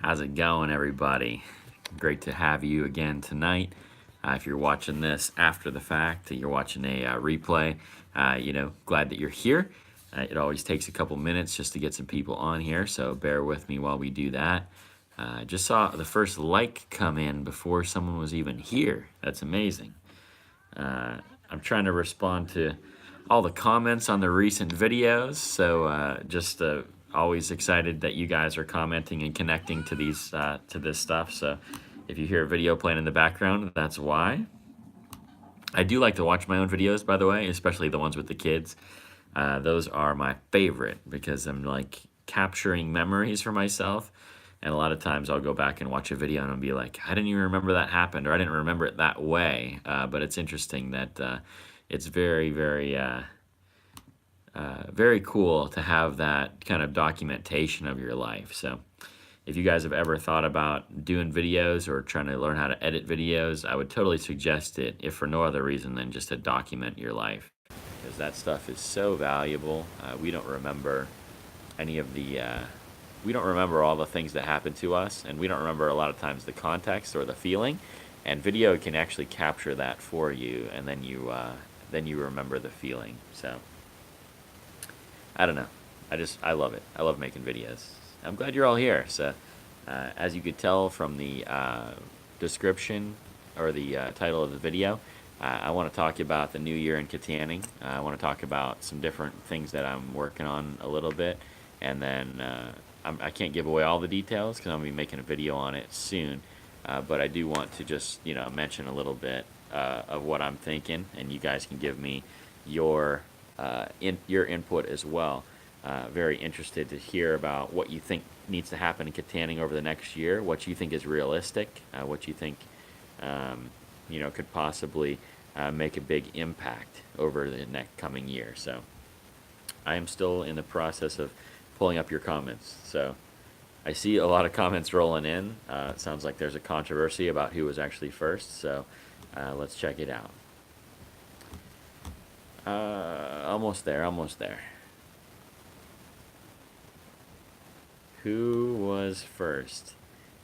How's it going, everybody? Great to have you again tonight. If you're watching this after the fact, you're watching a replay, glad that you're here. It always takes a couple minutes just to get some people on here, so bear with me while we do that. Just saw the first like come in before someone was even here. That's amazing. I'm trying to respond to all the comments on the recent videos, so just always excited that you guys are commenting and connecting to these to this stuff. So if you hear a video playing in the background, that's why. I do like to watch my own videos, by the way, especially the ones with the kids. Those are my favorite because I'm like capturing memories for myself. And a lot of times I'll go back and watch a video and I'll be like, I didn't even remember that happened, or I didn't remember it that way. But it's interesting that it's very cool to have that kind of documentation of your life. So if you guys have ever thought about doing videos or trying to learn how to edit videos, I would totally suggest it, if for no other reason than just to document your life, because that stuff is so valuable. We don't remember any of the we don't remember all the things that happen to us, and we don't remember a lot of times the context or the feeling, and video can actually capture that for you, and then you remember the feeling. So I don't know, I love it. I love making videos. I'm glad you're all here. So as you could tell from the description or the title of the video, I want to talk about the new year in Kittanning. I want to talk about some different things that I'm working on a little bit, and then I can't give away all the details because I'm going to be making a video on it soon, but I do want to just mention a little bit of what I'm thinking, and you guys can give me your your input as well. Very interested to hear about what you think needs to happen in Kittanning over the next year, what you think is realistic, what you think could possibly make a big impact over the next coming year. So I am still in the process of pulling up your comments. So I see a lot of comments rolling in. It sounds like there's a controversy about who was actually first. So let's check it out. Almost there, almost there. Who was first?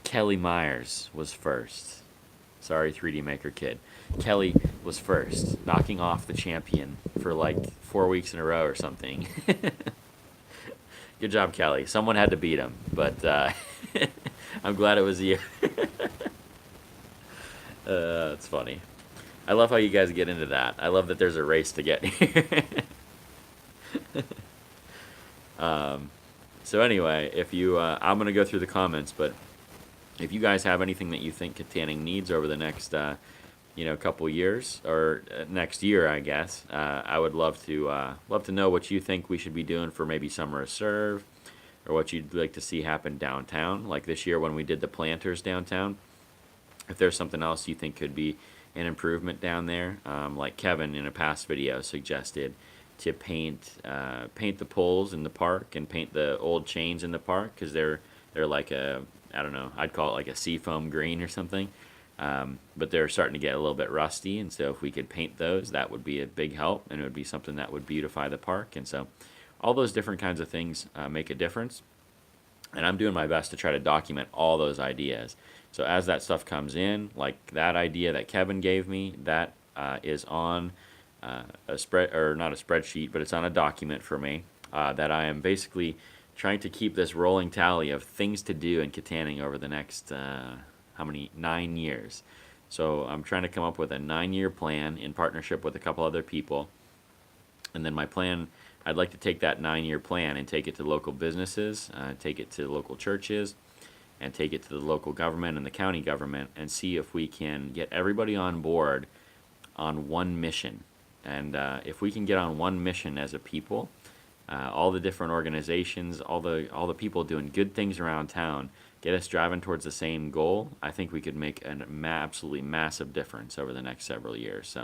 Kelly Myers was first. Sorry, 3D Maker Kid. Kelly was first, knocking off the champion for like 4 weeks in a row or something. Good job, Kelly. Someone had to beat him, but I'm glad it was you. It's funny. I love how you guys get into that. I love that there's a race to get here. So anyway, if you, I'm gonna go through the comments, but if you guys have anything that you think Kittanning needs over the next, couple years or next year, I guess, I would love to know what you think we should be doing for maybe summer of serve, or what you'd like to see happen downtown, like this year when we did the planters downtown. If there's something else you think could be an improvement down there, like Kevin in a past video suggested, to paint the poles in the park and paint the old chains in the park, because they're like I don't know, I'd call it like a seafoam green or something, but they're starting to get a little bit rusty, and so if we could paint those, that would be a big help, and it would be something that would beautify the park. And so all those different kinds of things make a difference, and I'm doing my best to try to document all those ideas. So as that stuff comes in, like that idea that Kevin gave me, that is on a spread, or not a spreadsheet, but it's on a document for me, that I am basically trying to keep this rolling tally of things to do in Kittanning over the next 9 years. So I'm trying to come up with a 9-year plan in partnership with a couple other people, and then my plan, I'd like to take that 9-year plan and take it to local businesses, take it to local churches, and take it to the local government and the county government, and see if we can get everybody on board on one mission. And if we can get on one mission as a people, all the different organizations, all the people doing good things around town, get us driving towards the same goal, I think we could make an absolutely massive difference over the next several years.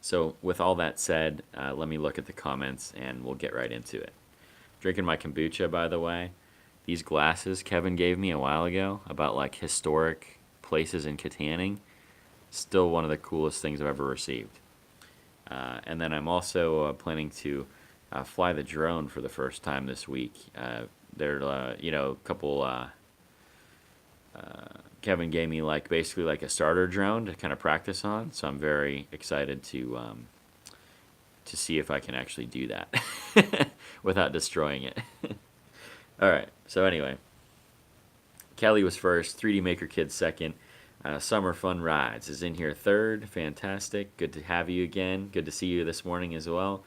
So with all that said, let me look at the comments and we'll get right into it. Drinking my kombucha, by the way. These glasses Kevin gave me a while ago about like historic places in Kittanning, still one of the coolest things I've ever received. And then I'm also planning to fly the drone for the first time this week. they're a couple. Kevin gave me like basically like a starter drone to kind of practice on, so I'm very excited to see if I can actually do that without destroying it. All right. So anyway, Kelly was first. 3D Maker Kid second. Summer Fun Rides is in here third. Fantastic. Good to have you again. Good to see you this morning as well.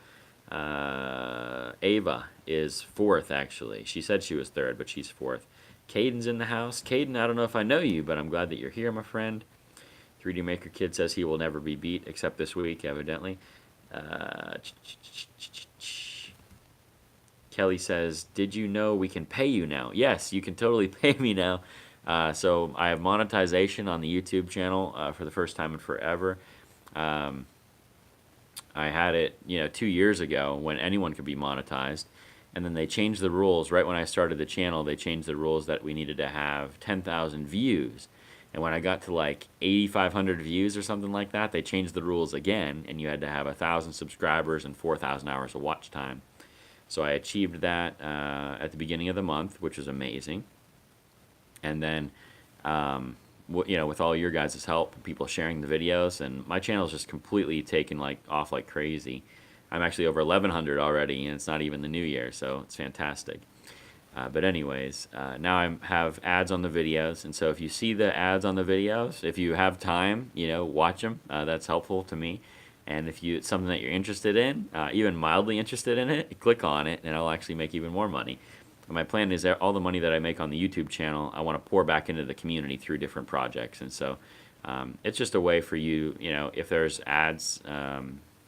Ava is fourth, actually. She said she was third, but she's fourth. Caden's in the house. Caden, I don't know if I know you, but I'm glad that you're here, my friend. 3D Maker Kid says he will never be beat, except this week, evidently. Kelly says, did you know we can pay you now? Yes, you can totally pay me now. So I have monetization on the YouTube channel for the first time in forever. I had it, 2 years ago when anyone could be monetized. And then they changed the rules. Right when I started the channel, they changed the rules that we needed to have 10,000 views. And when I got to like 8,500 views or something like that, they changed the rules again, and you had to have 1,000 subscribers and 4,000 hours of watch time. So I achieved that at the beginning of the month, which was amazing. And then, with all your guys' help, people sharing the videos, and my channel's just completely taken off like crazy. I'm actually over 1,100 already, and it's not even the new year, so it's fantastic. But anyways, now I have ads on the videos, and so if you see the ads on the videos, if you have time, watch them. That's helpful to me. And if it's something that you're interested in, even mildly interested in it, click on it, and I'll actually make even more money. And my plan is that all the money that I make on the YouTube channel, I want to pour back into the community through different projects. And so it's just a way for you, if there's ads,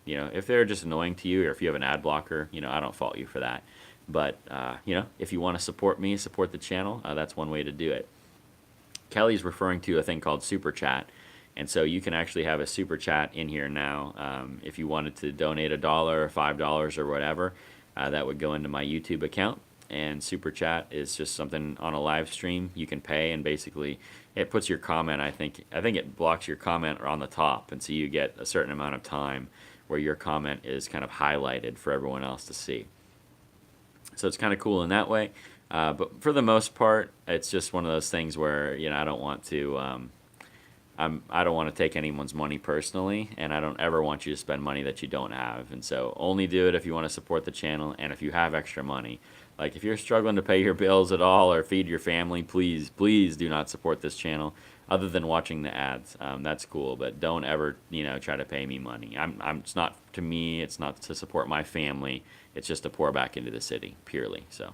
if they're just annoying to you, or if you have an ad blocker, I don't fault you for that. But, if you want to support me, support the channel, that's one way to do it. Kelly's referring to a thing called Super Chat. And so you can actually have a Super Chat in here now. If you wanted to donate $1 or $5 or whatever, that would go into my YouTube account. And Super Chat is just something on a live stream you can pay, and basically it puts your comment, I think it blocks your comment on the top, and so you get a certain amount of time where your comment is kind of highlighted for everyone else to see. So it's kind of cool in that way. But for the most part, it's just one of those things where, I don't want to I don't want to take anyone's money personally, and I don't ever want you to spend money that you don't have. And so only do it if you want to support the channel and if you have extra money. Like if you're struggling to pay your bills at all or feed your family, please do not support this channel other than watching the ads. That's cool, but don't ever, try to pay me money. It's not to me, it's not to support my family. It's just to pour back into the city, purely. So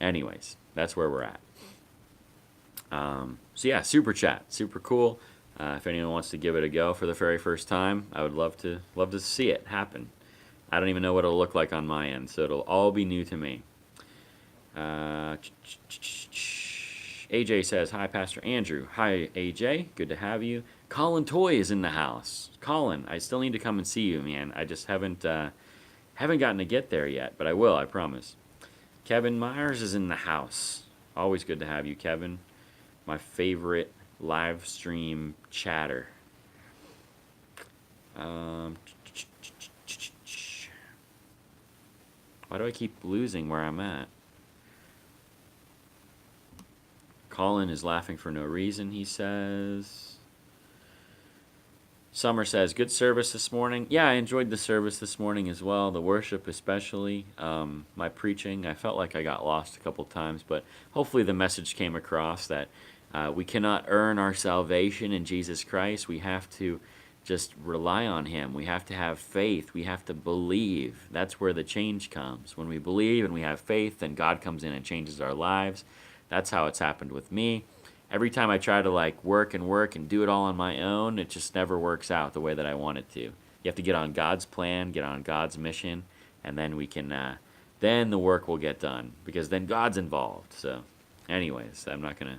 anyways, that's where we're at. So yeah, Super Chat, super cool. If anyone wants to give it a go for the very first time, I would love to see it happen. I don't even know what it'll look like on my end, so it'll all be new to me. AJ says, hi, Pastor Andrew. Hi, AJ. Good to have you. Colin Toy is in the house. Colin, I still need to come and see you, man. I just haven't gotten to get there yet, but I will, I promise. Kevin Myers is in the house. Always good to have you, Kevin. My favorite live stream chatter. Why do I keep losing where I'm at? Colin is laughing for no reason, he says. Summer says, good service this morning. Yeah, I enjoyed the service this morning as well, the worship especially. My preaching, I felt like I got lost a couple times, but hopefully the message came across that we cannot earn our salvation in Jesus Christ. We have to just rely on Him. We have to have faith. We have to believe. That's where the change comes. When we believe and we have faith, then God comes in and changes our lives. That's how it's happened with me. Every time I try to work and do it all on my own, it just never works out the way that I want it to. You have to get on God's plan, get on God's mission, and then we can, then the work will get done, because then God's involved. So anyways, I'm not going to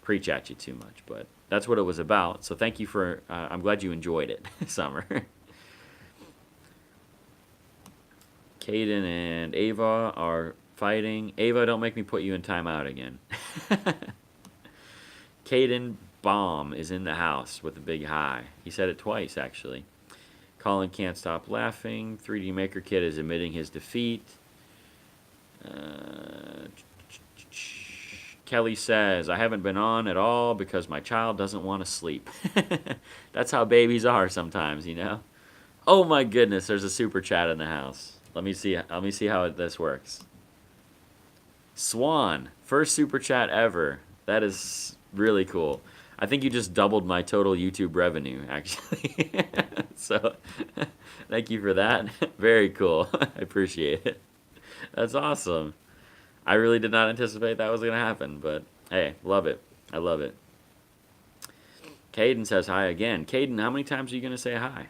preach at you too much, but that's what it was about. So thank you for, I'm glad you enjoyed it, Summer. Caden and Ava are fighting. Ava, don't make me put you in timeout again. Caden Baum is in the house with a big hi. He said it twice, actually. Colin can't stop laughing. 3D Maker Kid is admitting his defeat. Kelly says, I haven't been on at all because my child doesn't want to sleep. That's how babies are sometimes, you know? Oh my goodness, there's a super chat in the house. Let me see how this works. Swan, first super chat ever. That is really cool. I think you just doubled my total YouTube revenue, actually. So, thank you for that. Very cool. I appreciate it. That's awesome. I really did not anticipate that was going to happen, but hey, love it. I love it. Caden says hi again. Caden, how many times are you going to say hi?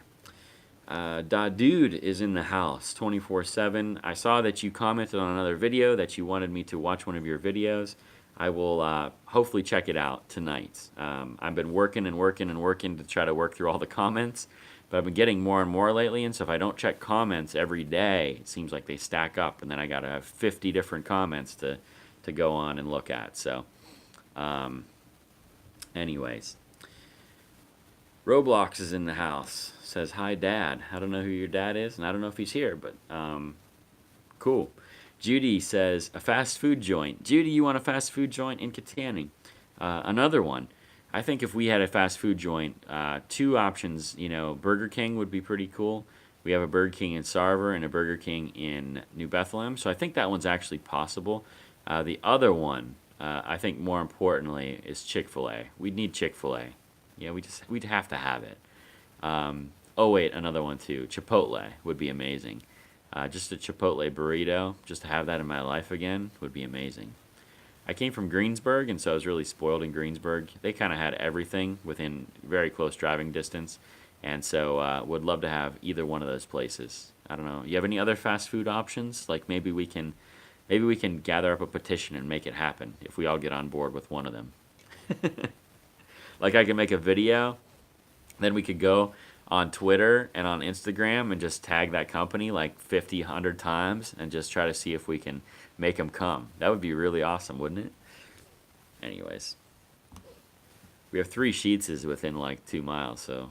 Dude is in the house 24/7. I saw that you commented on another video that you wanted me to watch one of your videos. I will hopefully check it out tonight. I've been working to try to work through all the comments, but I've been getting more and more lately, and so if I don't check comments every day, it seems like they stack up, and then I got to have 50 different comments to go on and look at. So, anyways. Roblox is in the house. Says, hi, Dad. I don't know who your dad is, and I don't know if he's here, but cool. Judy says, a fast food joint. Judy, you want a fast food joint in Kittanning? Another one. I think if we had a fast food joint, two options, Burger King would be pretty cool. We have a Burger King in Sarver and a Burger King in New Bethlehem, so I think that one's actually possible. The other one, I think more importantly, is Chick-fil-A. We'd need Chick-fil-A. Yeah, we'd have to have it. Oh wait, another one too. Chipotle would be amazing. Just a Chipotle burrito, just to have that in my life again, would be amazing. I came from Greensburg, and so I was really spoiled in Greensburg. They kind of had everything within very close driving distance, and so would love to have either one of those places. I don't know. You have any other fast food options? Like maybe we can gather up a petition and make it happen if we all get on board with one of them. Like I can make a video, then we could go on Twitter and on Instagram and just tag that company like 50, 100 times and just try to see if we can make them come. That would be really awesome, wouldn't it? Anyways. We have 3 Sheetses within like 2 miles, so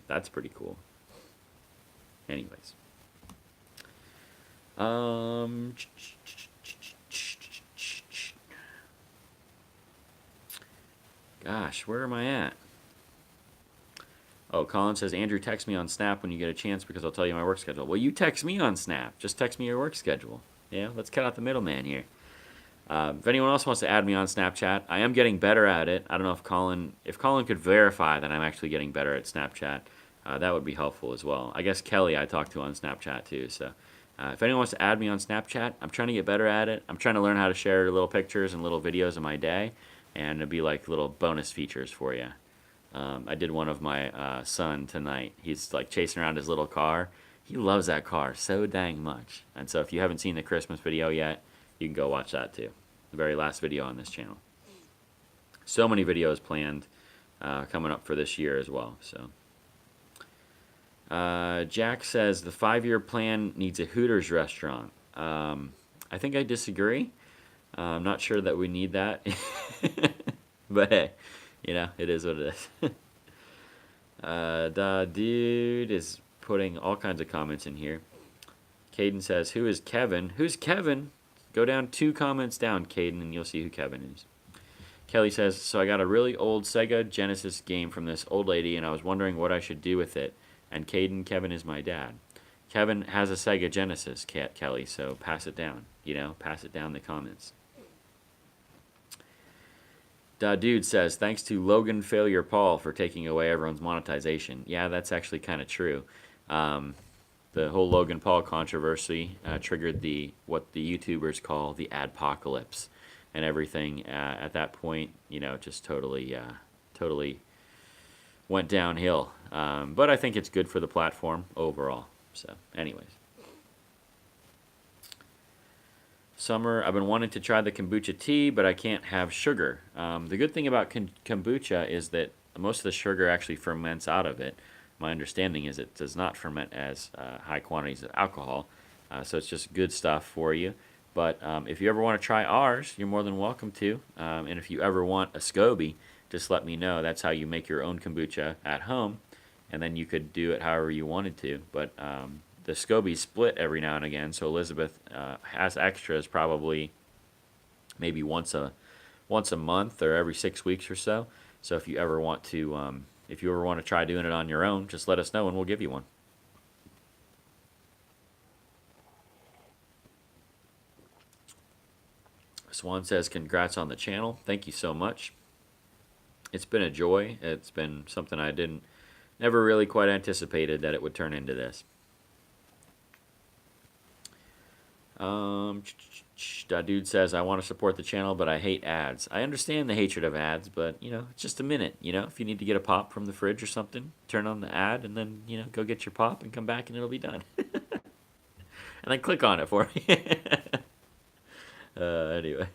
that's pretty cool. Anyways. Gosh, where am I at? Oh, Colin says, Andrew, text me on Snap when you get a chance because I'll tell you my work schedule. Well, you text me on Snap. Just text me your work schedule. Yeah, let's cut out the middleman here. If anyone else wants to add me on Snapchat, I am getting better at it. I don't know if Colin could verify that I'm actually getting better at Snapchat. That would be helpful as well. I guess Kelly I talked to on Snapchat too. So if anyone wants to add me on Snapchat, I'm trying to get better at it. I'm trying to learn how to share little pictures and little videos of my day, and it'll be like little bonus features for you. I did one of my son tonight. He's like chasing around his little car. He loves that car so dang much. And so if you haven't seen the Christmas video yet, you can go watch that too. The very last video on this channel. So many videos planned coming up for this year as well. So Jack says the 5-year plan needs a Hooters restaurant. I think I disagree. I'm not sure that we need that. But hey, it is what it is. The dude is putting all kinds of comments in here. Caden says, who is Kevin? Who's Kevin? Go down 2 comments down, Caden, and you'll see who Kevin is. Kelly says, so I got a really old Sega Genesis game from this old lady, and I was wondering what I should do with it. And Kevin is my dad. Kevin has a Sega Genesis, Kelly, so pass it down. Pass it down in the comments. Dude says, thanks to Logan Failure Paul for taking away everyone's monetization. Yeah, that's actually kind of true. The whole Logan Paul controversy triggered what the YouTubers call the adpocalypse, and everything at that point, just totally went downhill. But I think it's good for the platform overall. So, anyways. Summer, I've been wanting to try the kombucha tea, but I can't have sugar. The good thing about kombucha is that most of the sugar actually ferments out of it. My understanding is it does not ferment as high quantities of alcohol, so it's just good stuff for you. But if you ever want to try ours, you're more than welcome to. And if you ever want a SCOBY, just let me know. That's how you make your own kombucha at home, and then you could do it however you wanted to. But the SCOBYs split every now and again, so Elizabeth has extras probably maybe once a once a month or every 6 weeks or so. So if you ever want to try doing it on your own, just let us know and we'll give you one. Swan says, congrats on the channel. Thank you so much. It's been a joy. It's been something I never really quite anticipated that it would turn into this. That dude says, I want to support the channel, but I hate ads. I understand the hatred of ads, but, it's just a minute. If you need to get a pop from the fridge or something, turn on the ad and then, go get your pop and come back and it'll be done. And then click on it for me. Anyway.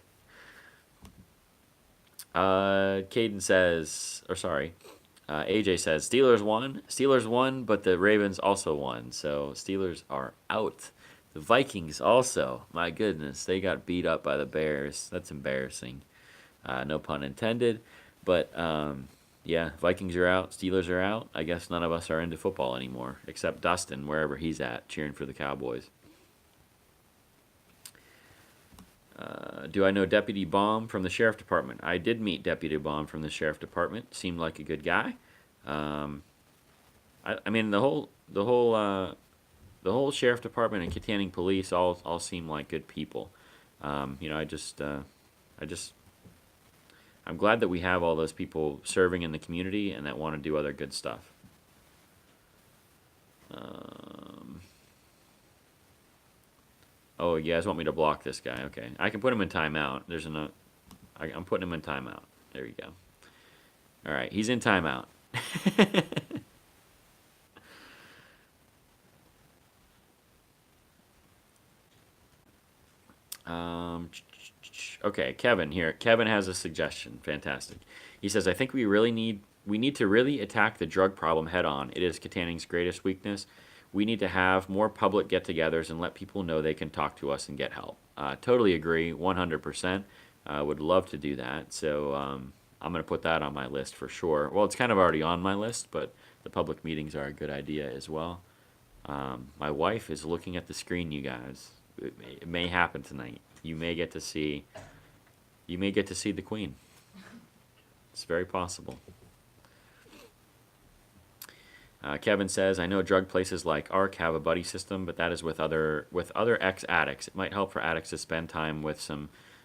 Caden says, AJ says, Steelers won, but the Ravens also won. So Steelers are out. The Vikings also, my goodness, they got beat up by the Bears. That's embarrassing. No pun intended. But, yeah, Vikings are out. Steelers are out. I guess none of us are into football anymore, except Dustin, wherever he's at, cheering for the Cowboys. Do I know Deputy Baum from the Sheriff Department? I did meet Deputy Baum from the Sheriff Department. Seemed like a good guy. I mean, the whole Sheriff Department and Kittanning Police all seem like good people. I'm glad that we have all those people serving in the community and that want to do other good stuff. Oh, you guys want me to block this guy? Okay, I can put him in timeout. I'm putting him in timeout. There you go. All right, he's in timeout. Okay, Kevin here. Kevin has a suggestion. Fantastic. He says, I think we need to really attack the drug problem head on. It is Kittanning's greatest weakness. We need to have more public get-togethers and let people know they can talk to us and get help. Totally agree, 100%. Would love to do that. So I'm going to put that on my list for sure. Well, it's kind of already on my list, but the public meetings are a good idea as well. My wife is looking at the screen, you guys. It may happen tonight. You may get to see the Queen. It's very possible. Kevin says, I know drug places like ARC have a buddy system, but that is with other ex-addicts. It might help for addicts to spend time with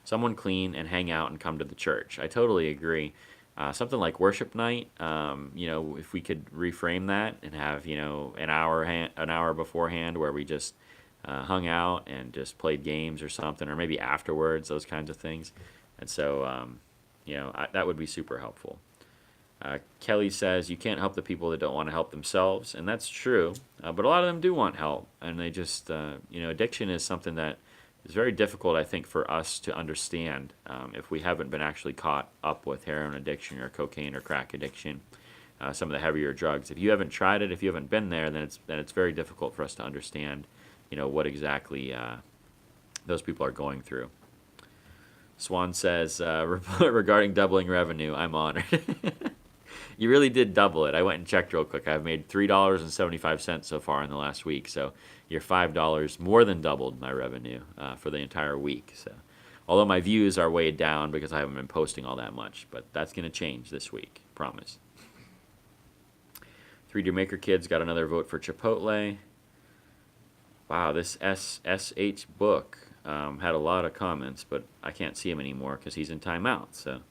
someone clean and hang out and come to the church. I totally agree. Something like worship night, if we could reframe that and have, an hour beforehand where we just hung out and just played games or something, or maybe afterwards, those kinds of things. And so, that would be super helpful. Kelly says, you can't help the people that don't want to help themselves, and that's true, but a lot of them do want help, and they just, addiction is something that is very difficult, I think, for us to understand if we haven't been actually caught up with heroin addiction or cocaine or crack addiction, some of the heavier drugs. If you haven't tried it, if you haven't been there, then it's very difficult for us to understand, what exactly those people are going through. Swan says, regarding doubling revenue, I'm honored. You really did double it. I went and checked real quick. I've made $3.75 so far in the last week. So you're $5 more than doubled my revenue for the entire week. So, although my views are way down because I haven't been posting all that much, but that's going to change this week. Promise. 3D Maker Kids got another vote for Chipotle. Wow, this SSH book had a lot of comments, but I can't see him anymore because he's in timeout. So.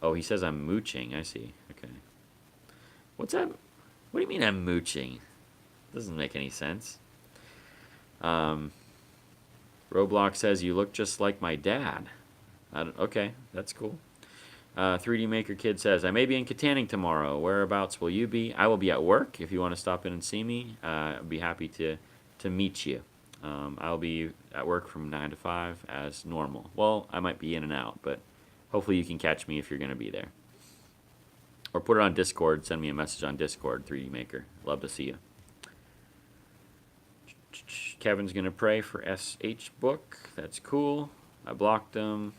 Oh, he says I'm mooching. I see. Okay. What's that? What do you mean I'm mooching? Doesn't make any sense. Roblox says you look just like my dad. Okay, that's cool. 3D Maker Kid says, I may be in Kittanning tomorrow. Whereabouts will you be? I will be at work. If you want to stop in and see me, I'd be happy to meet you. I'll be at work from 9 to 5 as normal. Well, I might be in and out, but hopefully you can catch me if you're going to be there. Or put it on Discord. Send me a message on Discord, 3D Maker. Love to see you. Kevin's going to pray for SH book. That's cool. I blocked him.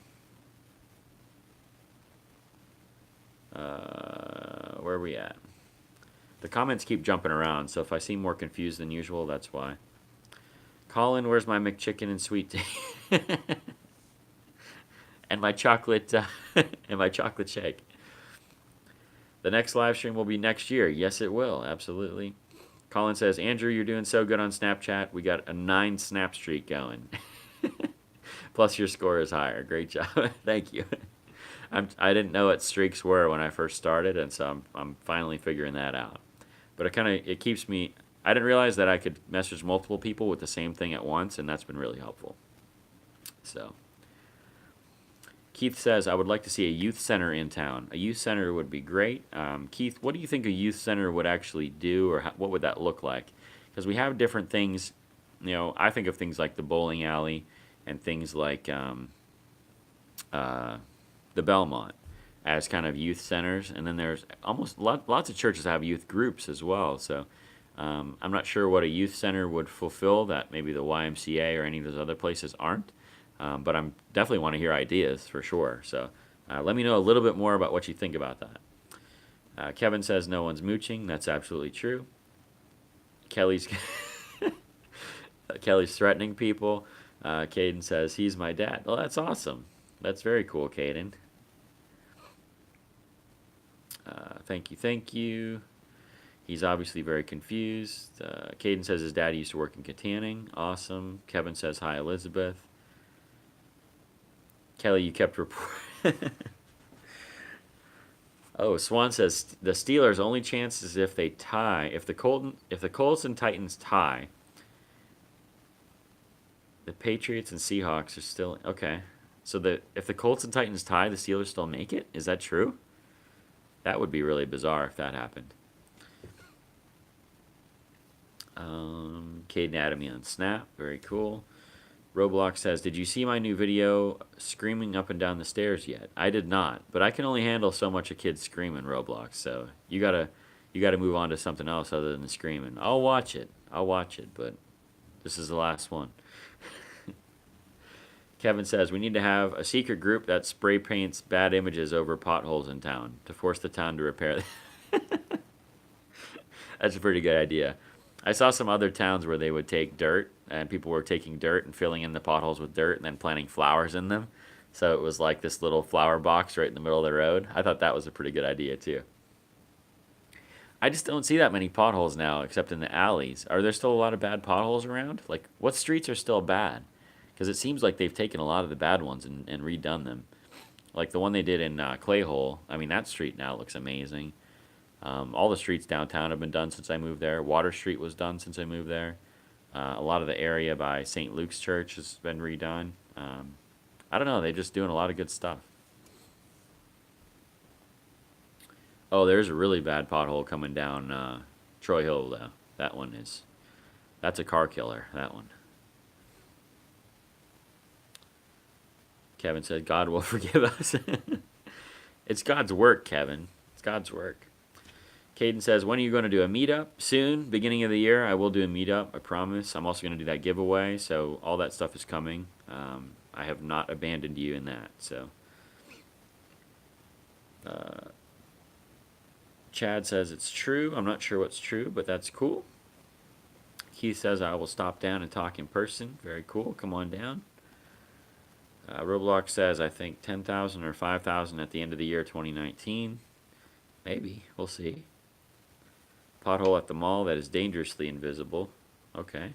Where are we at? The comments keep jumping around, so if I seem more confused than usual, that's why. Colin, where's my McChicken and sweet tea? and my chocolate and my chocolate shake. The next live stream will be next year. Yes, it will. Absolutely. Colin says, Andrew, you're doing so good on Snapchat. We got a 9 snap streak going. Plus, your score is higher. Great job. Thank you. I didn't know what streaks were when I first started, and so I'm finally figuring that out. But it keeps me. I didn't realize that I could message multiple people with the same thing at once, and that's been really helpful. So, Keith says, I would like to see a youth center in town. A youth center would be great. Keith, what do you think a youth center would actually do, or what would that look like? Because we have different things. I think of things like the bowling alley and things like the Belmont as kind of youth centers. And then there's lots of churches have youth groups as well. So I'm not sure what a youth center would fulfill that maybe the YMCA or any of those other places aren't. But I'm definitely want to hear ideas for sure. So let me know a little bit more about what you think about that. Kevin says no one's mooching. That's absolutely true. Kelly's threatening people. Caden says he's my dad. Well, that's awesome. That's very cool, Caden. Thank you. He's obviously very confused. Caden says his dad used to work in Kittanning. Awesome. Kevin says hi, Elizabeth. Kelly, you kept reporting. Oh, Swan says the Steelers' only chance is if they tie. If the Colts and Titans tie, the Patriots and Seahawks are still okay. So if the Colts and Titans tie, the Steelers still make it. Is that true? That would be really bizarre if that happened. Caden added me on Snap. Very cool. Roblox says, did you see my new video screaming up and down the stairs yet? I did not, but I can only handle so much a kid screaming, Roblox. So you gotta move on to something else other than the screaming. I'll watch it, but this is the last one. Kevin says, we need to have a secret group that spray paints bad images over potholes in town to force the town to repair them. That's a pretty good idea. I saw some other towns where they would take dirt, and people were taking dirt and filling in the potholes with dirt and then planting flowers in them. So it was like this little flower box right in the middle of the road. I thought that was a pretty good idea, too. I just don't see that many potholes now, except in the alleys. Are there still a lot of bad potholes around? Like, what streets are still bad? Because it seems like they've taken a lot of the bad ones and redone them. Like the one they did in Clayhole. I mean, that street now looks amazing. All the streets downtown have been done since I moved there. Water Street was done since I moved there. A lot of the area by St. Luke's Church has been redone. I don't know. They're just doing a lot of good stuff. Oh, there's a really bad pothole coming down Troy Hill, though. That's a car killer, that one. Kevin said, God will forgive us. It's God's work, Kevin. It's God's work. Caden says, when are you going to do a meetup? Soon, beginning of the year, I will do a meetup, I promise. I'm also going to do that giveaway, so all that stuff is coming. I have not abandoned you in that, so. Chad says it's true. I'm not sure what's true, but that's cool. Keith says I will stop down and talk in person. Very cool. Come on down. Roblox says I think 10,000 or 5,000 at the end of the year 2019. Maybe. We'll see. Pothole at the mall that is dangerously invisible. Okay.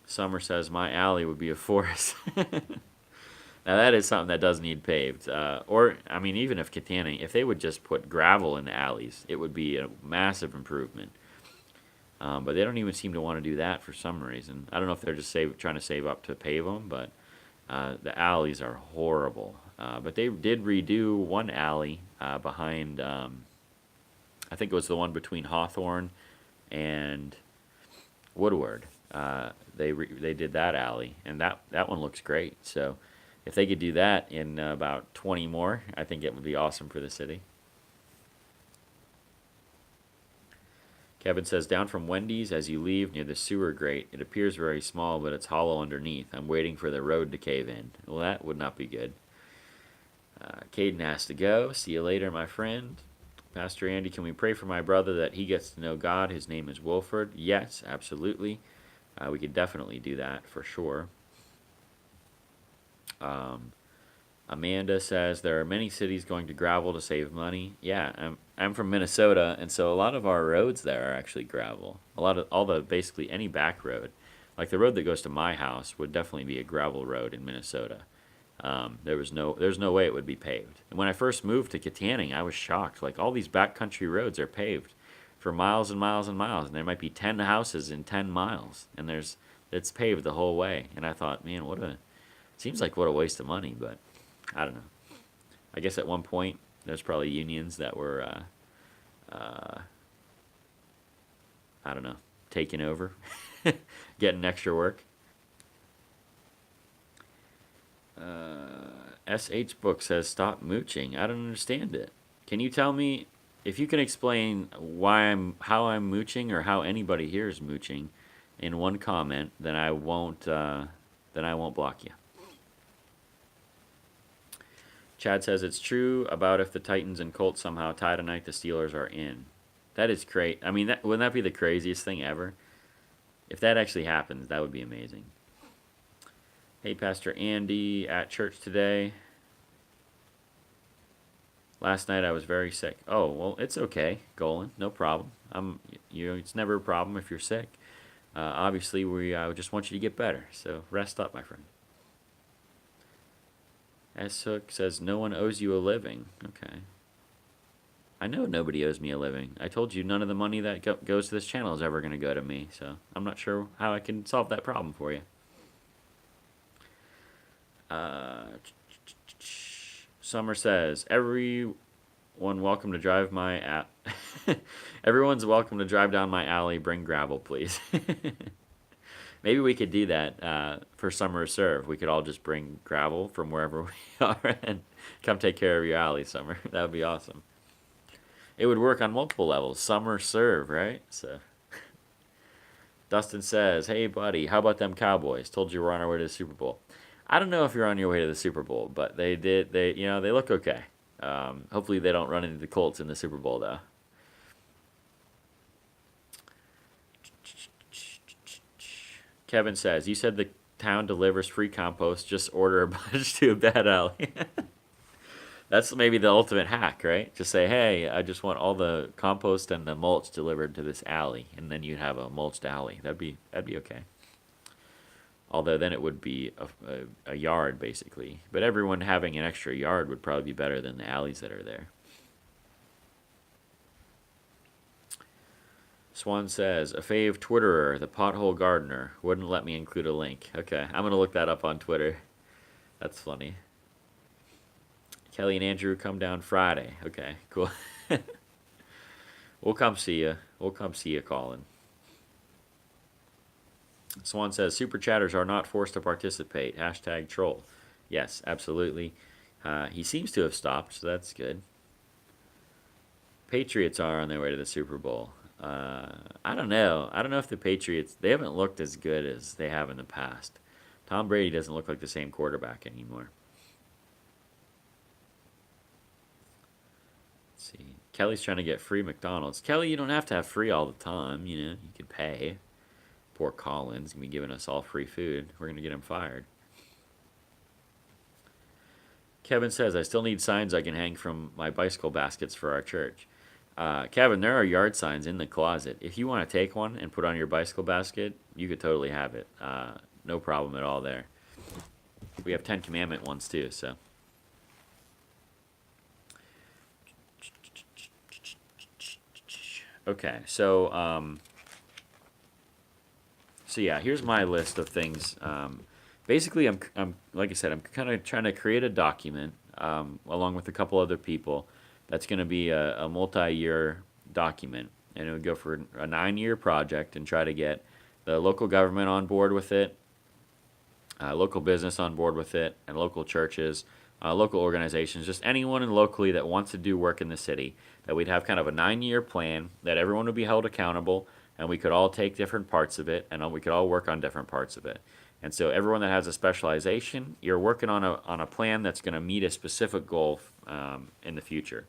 Summer says my alley would be a forest. Now that is something that does need paved. Or, I mean, even if Kittanning, if they would just put gravel in the alleys, it would be a massive improvement. But they don't even seem to want to do that for some reason. I don't know if they're just trying to save up to pave them, but the alleys are horrible. But they did redo one alley behind, I think it was the one between Hawthorne and Woodward. They did that alley, and that one looks great. So if they could do that in about 20 more, I think it would be awesome for the city. Kevin says, down from Wendy's as you leave near the sewer grate. It appears very small, but it's hollow underneath. I'm waiting for the road to cave in. Well, that would not be good. Caden has to go. See you later, my friend. Pastor Andy, can we pray for my brother that he gets to know God? His name is Wilford. Yes, absolutely. We could definitely do that for sure. Amanda says there are many cities going to gravel to save money. Yeah, I'm from Minnesota, and so a lot of our roads there are actually gravel. A lot of all the basically any back road, like the road that goes to my house, would definitely be a gravel road in Minnesota. There's no way it would be paved. And when I first moved to Kittanning, I was shocked. Like all these backcountry roads are paved for miles and miles and miles, and there might be 10 houses in 10 miles, and it's paved the whole way. And I thought, man, seems like what a waste of money, but I don't know. I guess at one point there's probably unions that were, I don't know, taking over, getting extra work. SH Book says, stop mooching. I don't understand it. Can you tell me if you can explain how I'm mooching or how anybody here is mooching in one comment? Then I won't block you. Chad says it's true about if the Titans and Colts somehow tie tonight, the Steelers are in. That is great. I mean, wouldn't that be the craziest thing ever? If that actually happens, that would be amazing. Hey, Pastor Andy, at church today. Last night I was very sick. Oh, well, it's okay, Golan. No problem. It's never a problem if you're sick. Obviously, we just want you to get better. So rest up, my friend. S Hook says no one owes you a living. Okay. I know nobody owes me a living. I told you none of the money that goes to this channel is ever going to go to me. So I'm not sure how I can solve that problem for you. Summer says, everyone's welcome to drive down my alley. Bring gravel, please. Maybe we could do that for Summer Serve. We could all just bring gravel from wherever we are and come take care of your alley, Summer. That would be awesome. It would work on multiple levels. Summer Serve, right? So, Dustin says, hey, buddy, how about them Cowboys? Told you we're on our way to the Super Bowl. I don't know if you're on your way to the Super Bowl, but they look okay. Hopefully they don't run into the Colts in the Super Bowl, though. Kevin says, you said the town delivers free compost. Just order a bunch to a bad alley. That's maybe the ultimate hack, right? Just say, hey, I just want all the compost and the mulch delivered to this alley, and then you'd have a mulched alley. That'd be okay. Although then it would be a yard, basically. But everyone having an extra yard would probably be better than the alleys that are there. Swan says, a fave Twitterer, the pothole gardener, wouldn't let me include a link. Okay, I'm going to look that up on Twitter. That's funny. Kelly and Andrew come down Friday. Okay, cool. We'll come see you. Colin. Swan says, super chatters are not forced to participate. # troll. Yes, absolutely. He seems to have stopped, so that's good. Patriots are on their way to the Super Bowl. I don't know. I don't know if the Patriots, they haven't looked as good as they have in the past. Tom Brady doesn't look like the same quarterback anymore. Let's see. Kelly's trying to get free McDonald's. Kelly, you don't have to have free all the time. You could pay. Poor Colin's going to be giving us all free food. We're going to get him fired. Kevin says, I still need signs I can hang from my bicycle baskets for our church. Kevin, there are yard signs in the closet. If you want to take one and put on your bicycle basket, you could totally have it. No problem at all there. We have 10 Commandment ones too, so. Okay, so yeah, here's my list of things. Basically, I'm like I said, I'm kind of trying to create a document along with a couple other people. That's going to be a multi-year document, and it would go for a 9-year project and try to get the local government on board with it, local business on board with it, and local churches, local organizations, just anyone locally that wants to do work in the city, that we'd have kind of a 9-year plan, that everyone would be held accountable, and we could all take different parts of it, and we could all work on different parts of it. And so everyone that has a specialization, you're working on a plan that's going to meet a specific goal in the future.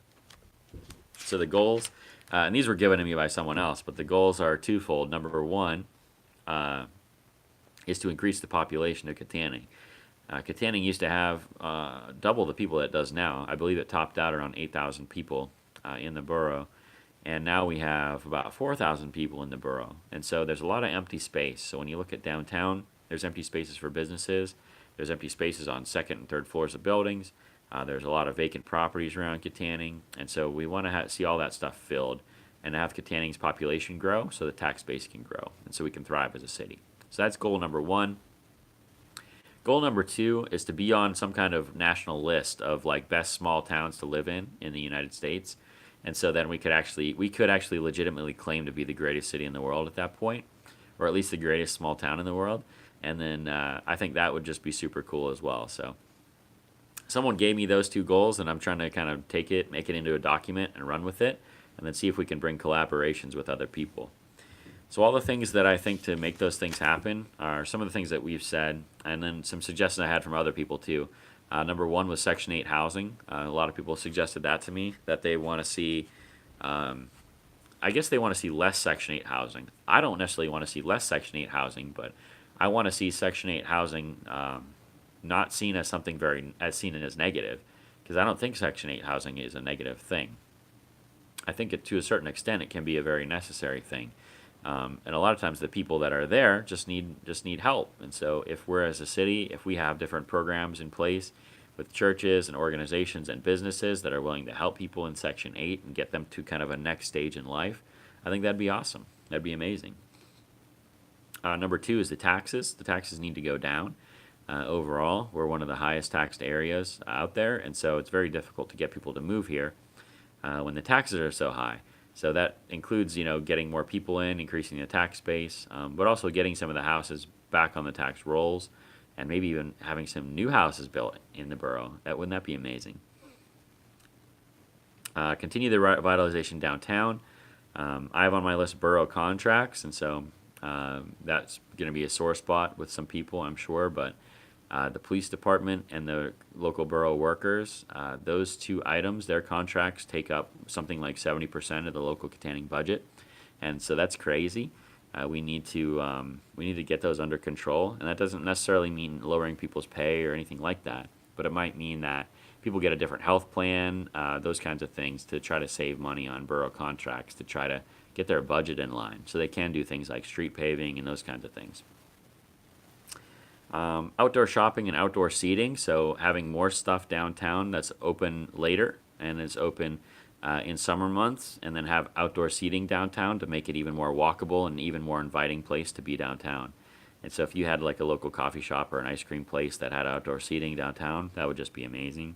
So the goals, and these were given to me by someone else, but the goals are twofold. Number one is to increase the population of Kittanning. Kittanning used to have double the people that it does now. I believe it topped out around 8,000 people in the borough, and now we have about 4,000 people in the borough. And so there's a lot of empty space. So when you look at downtown, there's empty spaces for businesses. There's empty spaces on second and third floors of buildings. There's a lot of vacant properties around Kittanning, and so we want to see all that stuff filled and have Kittanning's population grow so the tax base can grow, and so we can thrive as a city. So that's goal number one. Goal number two is to be on some kind of national list of like best small towns to live in the United States, and so then we could actually legitimately claim to be the greatest city in the world at that point, or at least the greatest small town in the world. And then I think that would just be super cool as well. So someone gave me those two goals, and I'm trying to kind of take it, make it into a document, and run with it, and then see if we can bring collaborations with other people. So all the things that I think to make those things happen are some of the things that we've said, and then some suggestions I had from other people too. Number one was Section 8 housing. A lot of people suggested that to me, that they want to see, I guess they want to see less Section 8 housing. I don't necessarily want to see less Section 8 housing, but I want to see Section 8 housing not seen as something seen as negative, because I don't think Section 8 housing is a negative thing. I think to a certain extent it can be a very necessary thing. And a lot of times the people that are there just need help. And so if we're as a city, if we have different programs in place with churches and organizations and businesses that are willing to help people in Section 8 and get them to kind of a next stage in life, I think that'd be awesome. That'd be amazing. Number two is the taxes. The taxes need to go down. Overall, we're one of the highest taxed areas out there, and so it's very difficult to get people to move here when the taxes are so high. So that includes, getting more people in, increasing the tax base, but also getting some of the houses back on the tax rolls, and maybe even having some new houses built in the borough. Wouldn't that be amazing? Continue the revitalization downtown. I have on my list borough contracts, and so that's going to be a sore spot with some people, I'm sure, but the police department and the local borough workers, those two items, their contracts take up something like 70% of the local Kittanning budget, and so that's crazy. We need to get those under control, and that doesn't necessarily mean lowering people's pay or anything like that, but it might mean that people get a different health plan, those kinds of things, to try to save money on borough contracts, to try to get their budget in line so they can do things like street paving and those kinds of things. Outdoor shopping and outdoor seating, so having more stuff downtown that's open later and is open in summer months, and then have outdoor seating downtown to make it even more walkable and even more inviting place to be downtown. And so if you had like a local coffee shop or an ice cream place that had outdoor seating downtown, that would just be amazing.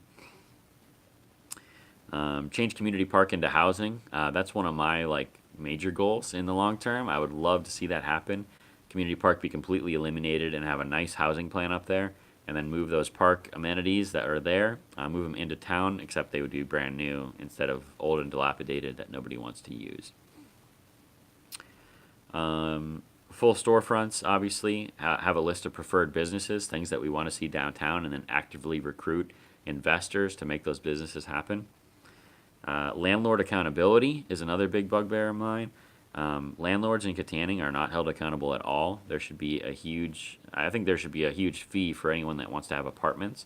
Change community park into housing. That's one of my major goals in the long term. I would love to see that happen. Community park be completely eliminated and have a nice housing plan up there, and then move those park amenities that are there, move them into town, except they would be brand new instead of old and dilapidated that nobody wants to use. Full storefronts, obviously, have a list of preferred businesses, things that we want to see downtown, and then actively recruit investors to make those businesses happen. Landlord accountability is another big bugbear of mine. Landlords in Kittanning are not held accountable at all. I think there should be a huge fee for anyone that wants to have apartments.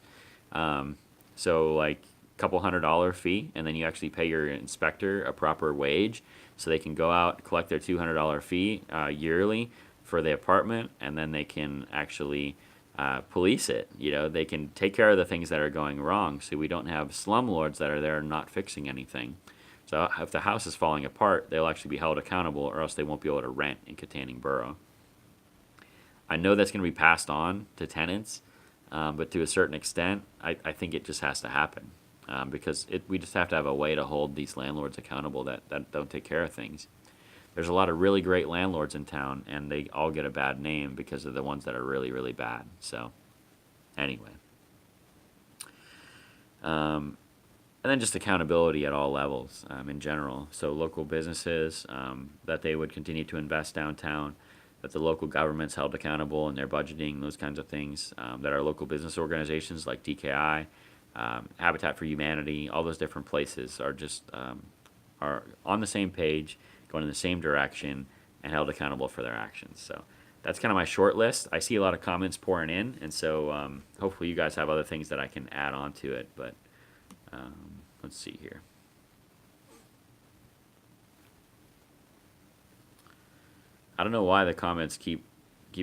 So like couple $100 fee, and then you actually pay your inspector a proper wage so they can go out, collect their $200 fee yearly for the apartment, and then they can actually police it. They can take care of the things that are going wrong, so we don't have slumlords that are there not fixing anything. So if the house is falling apart, they'll actually be held accountable, or else they won't be able to rent in Kittanning Borough. I know that's going to be passed on to tenants, but to a certain extent, I think it just has to happen, because we just have to have a way to hold these landlords accountable that don't take care of things. There's a lot of really great landlords in town, and they all get a bad name because of the ones that are really, really bad. So anyway. And then just accountability at all levels in general. So local businesses, that they would continue to invest downtown, that the local government's held accountable in their budgeting, those kinds of things, that our local business organizations like DKI, Habitat for Humanity, all those different places are just are on the same page, going in the same direction, and held accountable for their actions. So that's kind of my short list. I see a lot of comments pouring in, and so hopefully you guys have other things that I can add on to it. But let's see here. I don't know why the comments keep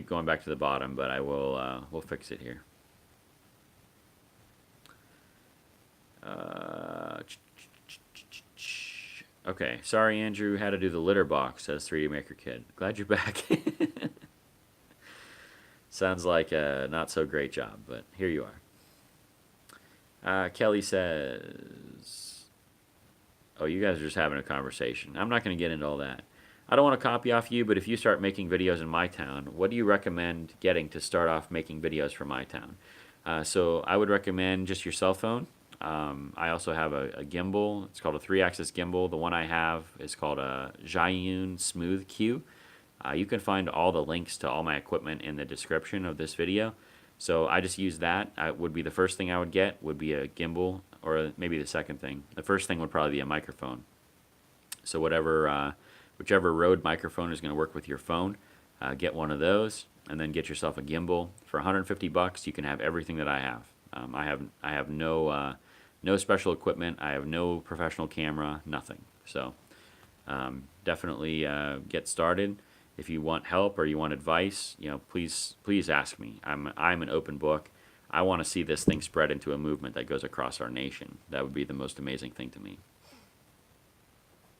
going back to the bottom, but I will we'll fix it here. Okay, sorry Andrew, had to do the litter box, says 3D Maker Kid. Glad you're back. Sounds like a not so great job, but here you are. Kelly says, oh, you guys are just having a conversation. I'm not going to get into all that. I don't want to copy off you, but if you start making videos in my town, what do you recommend getting to start off making videos for my town? So I would recommend just your cell phone. I also have a gimbal. It's called a 3-axis gimbal. The one I have is called a Zhiyun Smooth Q. You can find all the links to all my equipment in the description of this video. So I just use that. Would be the first thing I would get, would be a gimbal, or maybe the second thing. The first thing would probably be a microphone. So whichever Rode microphone is going to work with your phone, get one of those, and then get yourself a gimbal. For 150 bucks, you can have everything that I have. I have no special equipment. I have no professional camera, nothing. So definitely get started. If you want help or you want advice, please ask me. I'm an open book. I want to see this thing spread into a movement that goes across our nation. That would be the most amazing thing to me.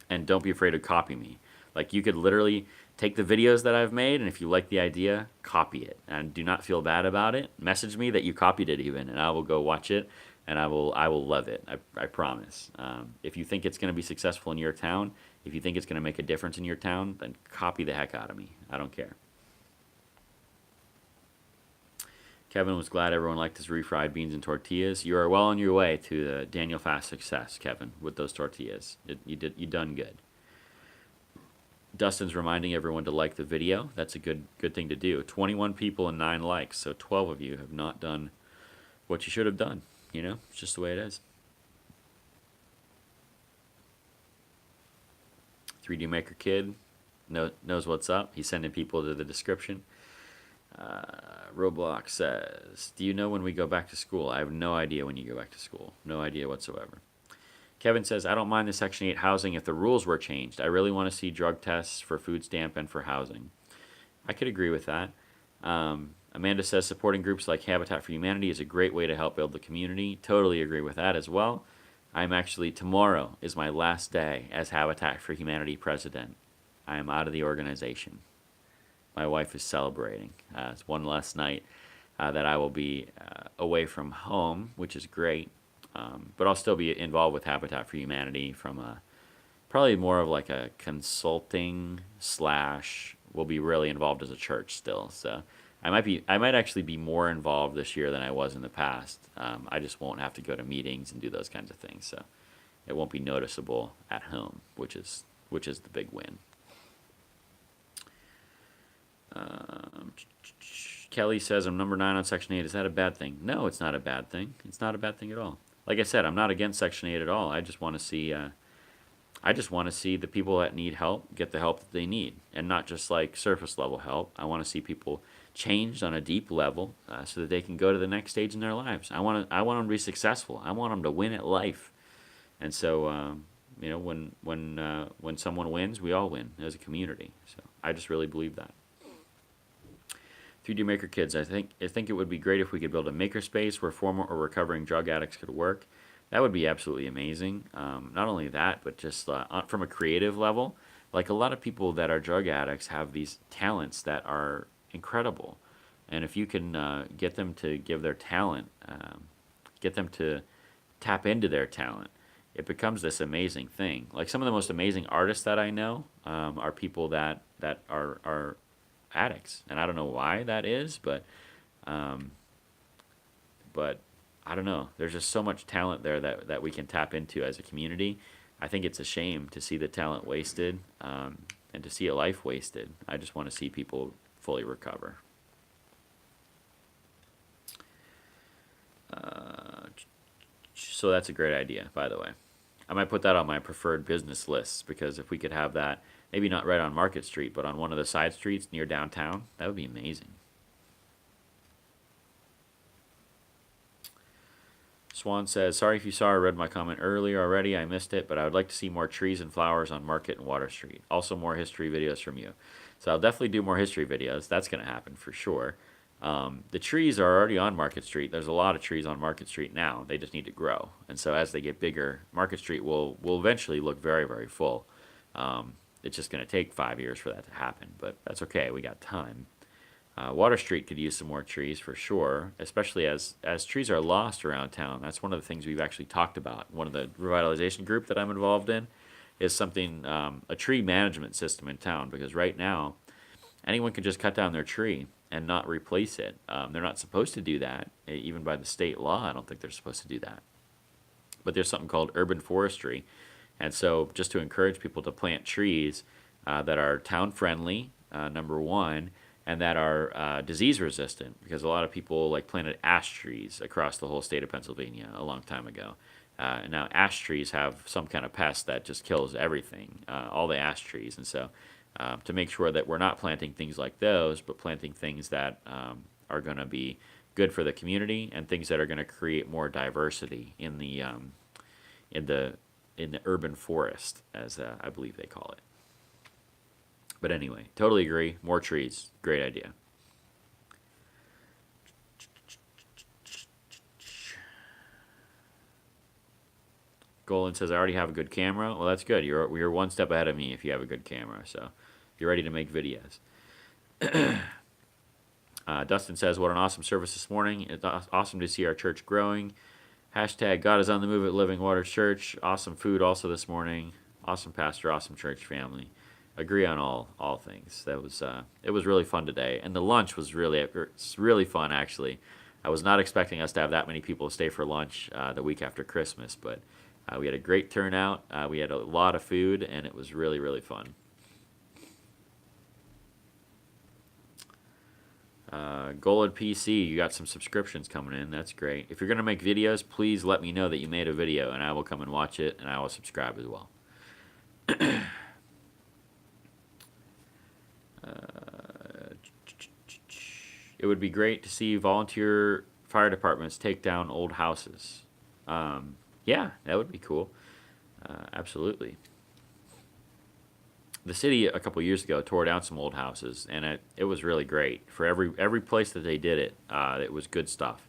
And don't be afraid to copy me. Like, you could literally take the videos that I've made, and if you like the idea, copy it. And do not feel bad about it. Message me that you copied it even, and I will go watch it, and I will love it. I promise. If you think it's going to be successful in your town, if you think it's going to make a difference in your town, then copy the heck out of me. I don't care. Kevin was glad everyone liked his refried beans and tortillas. You are well on your way to the Daniel Fast success, Kevin, with those tortillas. You done good. Dustin's reminding everyone to like the video. That's a good thing to do. 21 people and 9 likes, so 12 of you have not done what you should have done. It's just the way it is. 3D Maker Kid knows what's up. He's sending people to the description. Roblox says, do you know when we go back to school? I have no idea when you go back to school. No idea whatsoever. Kevin says, I don't mind the Section 8 housing if the rules were changed. I really want to see drug tests for food stamp and for housing. I could agree with that. Amanda says, supporting groups like Habitat for Humanity is a great way to help build the community. Totally agree with that as well. Tomorrow is my last day as Habitat for Humanity president. I am out of the organization. My wife is celebrating. It's one last night that I will be away from home, which is great. But I'll still be involved with Habitat for Humanity from probably more of like a consulting / we'll be really involved as a church still. So I might actually be more involved this year than I was in the past. I just won't have to go to meetings and do those kinds of things. So it won't be noticeable at home, which is the big win. Kelly says, I'm number 9 on Section 8. Is that a bad thing? No, it's not a bad thing. It's not a bad thing at all. Like I said, I'm not against Section 8 at all. I just want to see the people that need help get the help that they need, and not just like surface level help. I want to see people changed on a deep level so that they can go to the next stage in their lives. I want them to be successful. I want them to win at life. And so, when someone wins, we all win as a community. So I just really believe that. 3D Maker Kids, I think it would be great if we could build a makerspace where former or recovering drug addicts could work. That would be absolutely amazing. Not only that, but just from a creative level, like a lot of people that are drug addicts have these talents that are incredible. And if you can get them to give their talent, get them to tap into their talent, it becomes this amazing thing. Like some of the most amazing artists that I know are people that are addicts, and I don't know why that is, but I don't know. There's just so much talent there that we can tap into as a community. I think it's a shame to see the talent wasted and to see a life wasted. I just want to see people fully recover. So that's a great idea, by the way. I might put that on my preferred business lists, because if we could have that, maybe not right on Market Street, but on one of the side streets near downtown, that would be amazing. Swan says, sorry if you saw or read my comment earlier already. I missed it, but I would like to see more trees and flowers on Market and Water Street. Also, more history videos from you. So I'll definitely do more history videos. That's going to happen for sure. The trees are already on Market Street. There's a lot of trees on Market Street now. They just need to grow. And so as they get bigger, Market Street will eventually look very, very full. It's just going to take 5 years for that to happen, but that's okay. We got time. Water Street could use some more trees for sure, especially as trees are lost around town. That's one of the things we've actually talked about. One of the revitalization group that I'm involved in is something, a tree management system in town, because right now anyone can just cut down their tree and not replace it. They're not supposed to do that, even by the state law. I don't think they're supposed to do that. But there's something called urban forestry, and so just to encourage people to plant trees that are town friendly, number one, and that are disease resistant, because a lot of people like planted ash trees across the whole state of Pennsylvania a long time ago. And now ash trees have some kind of pest that just kills everything, all the ash trees. And so to make sure that we're not planting things like those, but planting things that are going to be good for the community, and things that are going to create more diversity in the urban forest, as I believe they call it. But anyway, totally agree. More trees. Great idea. Golan says, I already have a good camera. Well, that's good. You're one step ahead of me if you have a good camera. So you're ready to make videos. Dustin says, what an awesome service this morning. It's awesome to see our church growing. Hashtag God is on the move at Living Water Church. Awesome food also this morning. Awesome pastor, awesome church family. Agree on all things. That was it was really fun today, and the lunch was really fun actually. I was not expecting us to have that many people stay for lunch the week after Christmas, but we had a great turnout. We had a lot of food, and it was really fun. Gold PC, you got some subscriptions coming in. That's great. If you're gonna make videos, please let me know that you made a video, and I will come and watch it, and I will subscribe as well. It would be great to see volunteer fire departments take down old houses. Yeah, that would be cool. Absolutely. The city a couple years ago tore down some old houses, and it was really great. For every place that they did it, it was good stuff.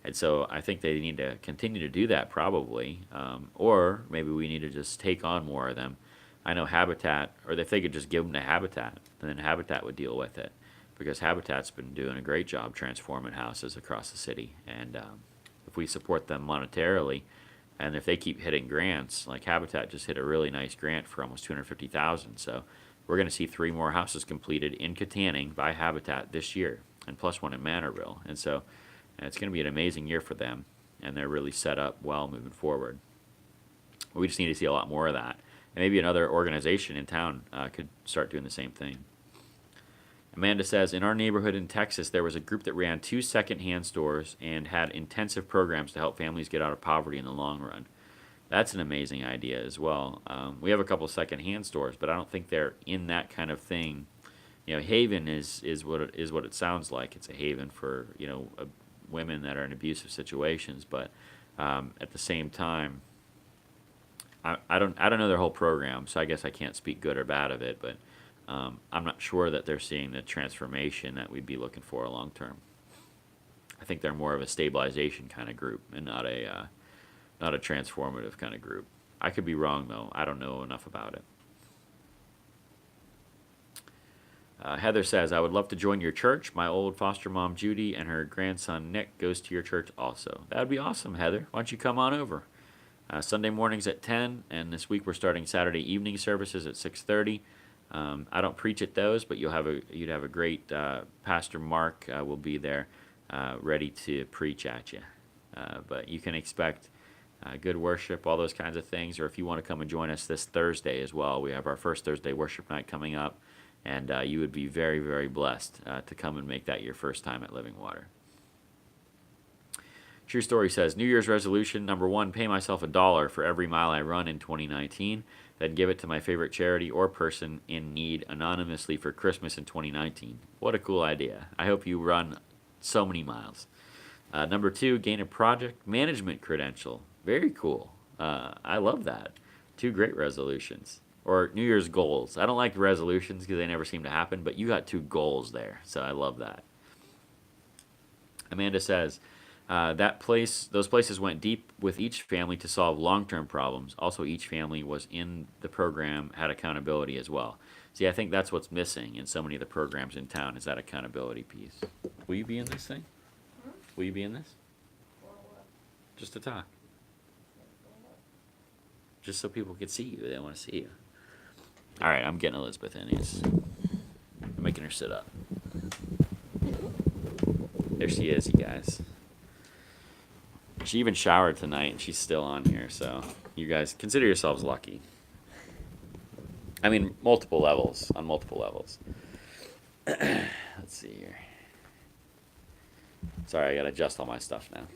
And so I think they need to continue to do that probably, or maybe we need to just take on more of them. I know Habitat, or if they could just give them to Habitat, and then Habitat would deal with it, because Habitat's been doing a great job transforming houses across the city. And if we support them monetarily, and if they keep hitting grants, like Habitat just hit a really nice grant for almost $250,000. So we're going to see 3 more houses completed in Kittanning by Habitat this year, and plus one in Manorville. And so it's going to be an amazing year for them, and they're really set up well moving forward. We just need to see a lot more of that. And maybe another organization in town could start doing the same thing. Amanda says, in our neighborhood in Texas, there was a group that ran 2 secondhand stores and had intensive programs to help families get out of poverty in the long run. That's an amazing idea as well. We have a couple of secondhand stores, but I don't think they're in that kind of thing. You know, Haven is what it sounds like. It's a haven for, women that are in abusive situations, but at the same time, I don't know their whole program, so I guess I can't speak good or bad of it, but I'm not sure that they're seeing the transformation that we'd be looking for long term. I think they're more of a stabilization kind of group, and not a transformative kind of group. I could be wrong though. I don't know enough about it. Heather says, I would love to join your church. My old foster mom Judy and her grandson Nick goes to your church also. That would be awesome, Heather. Why don't you come on over? Sunday mornings at 10, and this week we're starting Saturday evening services at 6:30. I don't preach at those, but you'd have a great Pastor Mark will be there, ready to preach at you. But you can expect good worship, all those kinds of things. Or if you want to come and join us this Thursday as well, we have our first Thursday worship night coming up, and you would be very, very blessed to come and make that your first time at Living Water. True Story says, New Year's resolution number 1, pay myself $1 for every mile I run in 2019, then give it to my favorite charity or person in need anonymously for Christmas in 2019. What a cool idea. I hope you run so many miles. Number 2, gain a project management credential. Very cool. I love that. 2 great resolutions. Or New Year's goals. I don't like resolutions because they never seem to happen, but you got 2 goals there, so I love that. Amanda says, those places went deep with each family to solve long-term problems. Also, each family was in the program, had accountability as well. See, I think that's what's missing in so many of the programs in town is that accountability piece. Will you be in this thing? Will you be in this? Just to talk. Just so people can see you. They want to see you. All right, I'm getting Elizabeth in. I'm making her sit up. There she is, you guys. She even showered tonight, and she's still on here, so you guys consider yourselves lucky. I mean, on multiple levels. Let's see here. Sorry, I gotta adjust all my stuff now.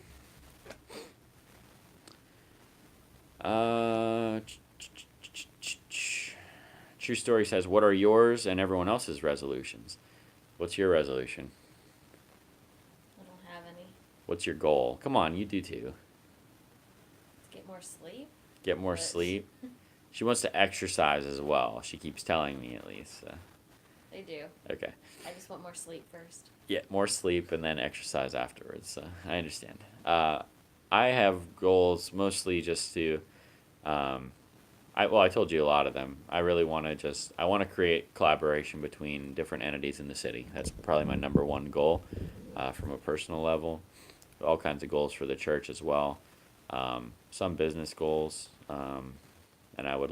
True Story says, what are yours and everyone else's resolutions? What's your resolution? I don't have any. What's your goal? Come on, you do too. Get more sleep. Get more sleep. She wants to exercise as well. She keeps telling me at least. I do. Okay. I just want more sleep first. Yeah, more sleep and then exercise afterwards. I understand. I have goals mostly just to, I told you a lot of them. I really want to I want to create collaboration between different entities in the city. That's probably my number 1 goal from a personal level. All kinds of goals for the church as well. Some business goals. And I would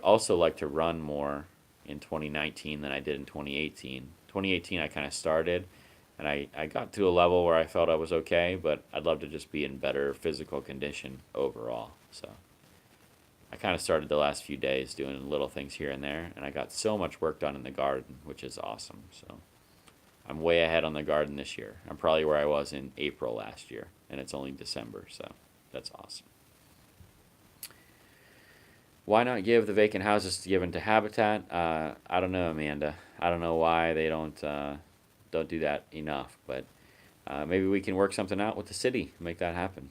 also like to run more in 2019 than I did in 2018. 2018 I kind of started, and I got to a level where I felt I was okay, but I'd love to just be in better physical condition overall. So I kind of started the last few days doing little things here and there, and I got so much work done in the garden, which is awesome. So I'm way ahead on the garden this year. I'm probably where I was in April last year, and it's only December, so that's awesome. Why not give the vacant houses given to Habitat? I don't know, Amanda. I don't know why they don't do that enough, but maybe we can work something out with the city, make that happen.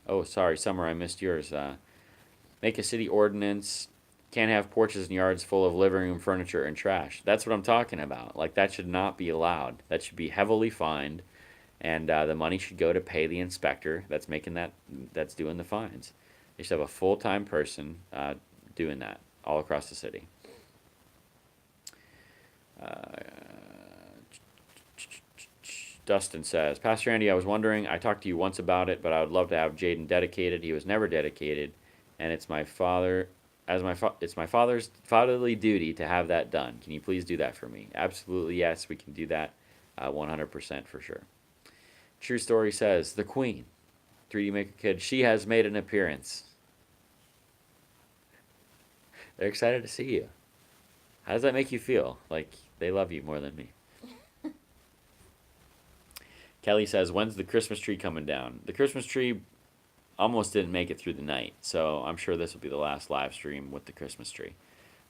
Oh, sorry, Summer, I missed yours. Make a city ordinance. Can't have porches and yards full of living room furniture and trash. That's what I'm talking about. Like, that should not be allowed. That should be heavily fined, and the money should go to pay the inspector that's doing the fines. They should have a full-time person doing that all across the city. Dustin says, Pastor Andy, I was wondering, I talked to you once about it, but I would love to have Jaden dedicated. He was never dedicated, and it's my father's fatherly duty to have that done. Can you please do that for me? Absolutely, yes, we can do that 100% for sure. True Story says, the Queen, 3D Maker Kid, she has made an appearance. They're excited to see you. How does that make you feel? Like they love you more than me. Kelly says, when's the Christmas tree coming down? The Christmas tree almost didn't make it through the night, so I'm sure this will be the last live stream with the Christmas tree.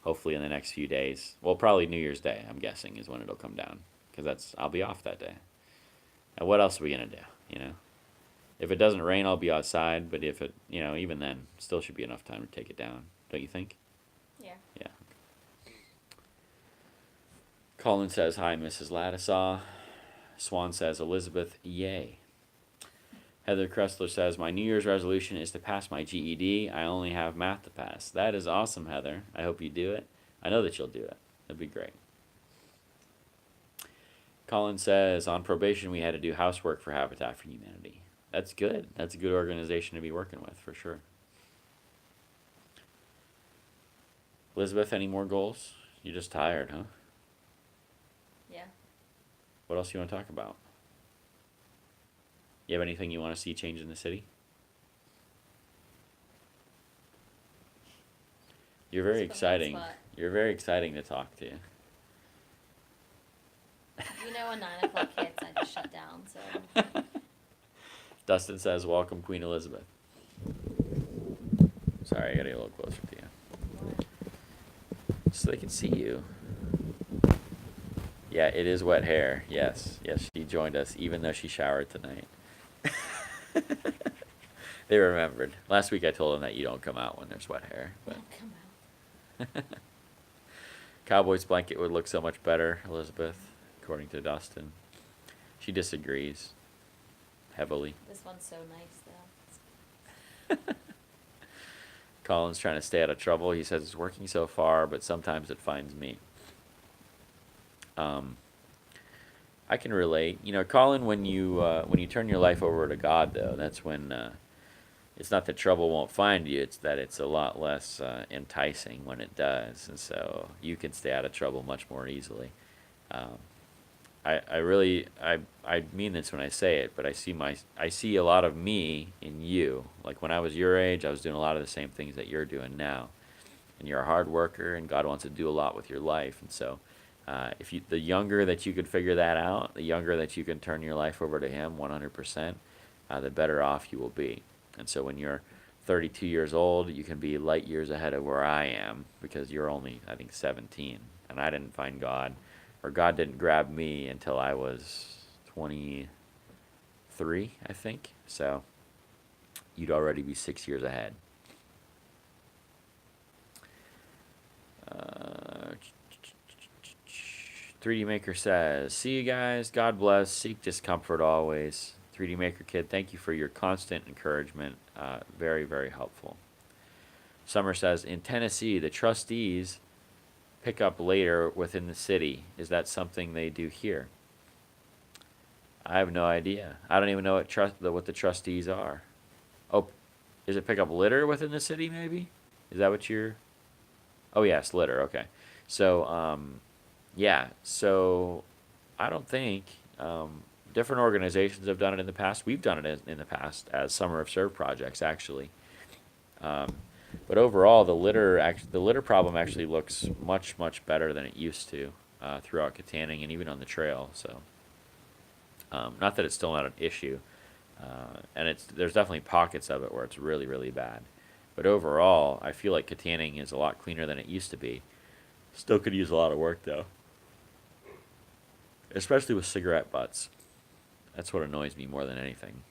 Hopefully in the next few days. Well, probably New Year's Day, I'm guessing, is when it'll come down. Because I'll be off that day. And what else are we going to do, If it doesn't rain, I'll be outside, but if it, even then, still should be enough time to take it down. Don't you think? Yeah. Yeah. Colin says, hi, Mrs. Ladisaw. Swan says, Elizabeth, yay. Heather Kressler says, my New Year's resolution is to pass my GED. I only have math to pass. That is awesome, Heather. I hope you do it. I know that you'll do it. That'd be great. Colin says, on probation, we had to do housework for Habitat for Humanity. That's good. That's a good organization to be working with, for sure. Elizabeth, any more goals? You're just tired, huh? Yeah. What else do you want to talk about? You have anything you want to see change in the city? You're very exciting. You're very exciting to talk to. You know when 9 o'clock hits, I just shut down. So Dustin says, "Welcome, Queen Elizabeth." Sorry, I gotta get a little closer to you, so they can see you. Yeah, it is wet hair. Yes, yes, she joined us, even though she showered tonight. They remembered. Last week I told them that you don't come out when there's wet hair. But come out. Cowboy's blanket would look so much better, Elizabeth, according to Dustin. She disagrees heavily. This one's so nice though. Colin's trying to stay out of trouble. He says it's working so far, but sometimes it finds me. I can relate. You know, Colin, when you turn your life over to God, though, that's when it's not that trouble won't find you. It's that it's a lot less enticing when it does, and so you can stay out of trouble much more easily. Um, I mean this when I say it, but I see a lot of me in you. Like when I was your age, I was doing a lot of the same things that you're doing now, and you're a hard worker, and God wants to do a lot with your life, and so. The younger that you could figure that out, the younger that you can turn your life over to Him 100%, the better off you will be. And so when you're 32 years old, you can be light years ahead of where I am because you're only, I think, 17. And I didn't find God, or God didn't grab me until I was 23, I think. So you'd already be 6 years ahead. 3D Maker says, "See you guys. God bless. Seek discomfort always." 3D Maker Kid, thank you for your constant encouragement. Very, very helpful. Summer says, "In Tennessee, the trustees pick up later within the city. Is that something they do here?" I have no idea. I don't even know what the trustees are. Oh, is it pick up litter within the city? Maybe. Is that what you're? Oh yes, litter. Okay. So yeah, so I don't think different organizations have done it in the past. We've done it in the past as Summer of Serve projects, actually. But overall, the litter problem actually looks much, much better than it used to throughout Kittanning and even on the trail. So, not that it's still not an issue, and there's definitely pockets of it where it's really, really bad. But overall, I feel like Kittanning is a lot cleaner than it used to be. Still could use a lot of work though. Especially with cigarette butts. That's what annoys me more than anything.